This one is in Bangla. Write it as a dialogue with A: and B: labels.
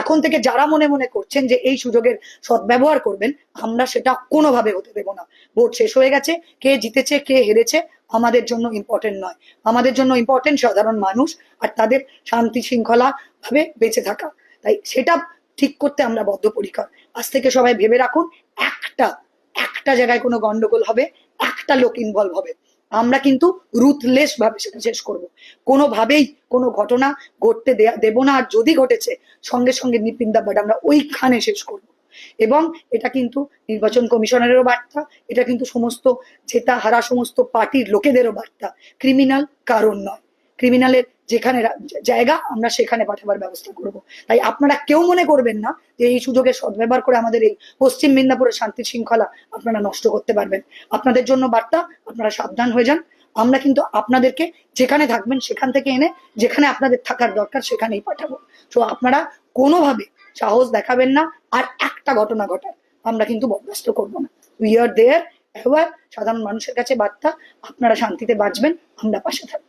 A: এখন থেকে যারা মনে মনে করছেন যে এই সুযোগের সদ্ব্যবহার করবেন, আমরা সেটা কোনোভাবে হতে দেব না। ভোট শেষ হয়ে গেছে, কে জিতেছে কে হেরেছে আমাদের জন্য ইম্পর্টেন্ট নয়। আমাদের জন্য ইম্পর্টেন্ট সাধারণ মানুষ আর তাদের শান্তি শৃঙ্খলা ভাবে বেঁচে থাকা। তাই সেটা ঠিক করতে আমরা বদ্ধপরিকর। আজ থেকে সবাই ভেবে রাখুন, একটা একটা জায়গায় কোনো গন্ডগোল হবে, একটা লোক ইনভলভ হবে, আমরা কিন্তু রুথলেস ভাবে সেটা শেষ করব। কোনোভাবেই কোনো ঘটনা ঘটতে দেব না, আর যদি ঘটেছে সঙ্গে সঙ্গে নিপিন্দাবাদ আমরা ওইখানে শেষ করব। এবং এটা কিন্তু নির্বাচন কমিশনারেরও বার্তা, এটা কিন্তু সমস্ত জেতা হারা সমস্ত পার্টির লোকেদেরও বার্তা। ক্রিমিনাল কারণ নয়, ক্রিমিনালের যেখানে জায়গা আমরা সেখানে পাঠাবার ব্যবস্থা করব। তাই আপনারা কেউ মনে করবেন না যে এই সুযোগের সদ্ব্যবহার করে আমাদের এই পশ্চিম মেদিনীপুরের শান্তি শৃঙ্খলা আপনারা নষ্ট করতে পারবেন। আপনাদের জন্য বার্তা, আপনারা সাবধান হয়ে যান। আমরা কিন্তু আপনাদেরকে যেখানে থাকবেন সেখান থেকে এনে যেখানে আপনাদের থাকার দরকার সেখানেই পাঠাবো। তো আপনারা কোনোভাবে সাহস দেখাবেন না, আর একটা ঘটনা ঘটায় আমরা কিন্তু বরদাস্ত করবো না। উই আর দেয়ার। এবার সাধারণ মানুষের কাছে বার্তা, আপনারা শান্তিতে বাঁচবেন, আমরা পাশে থাকবো।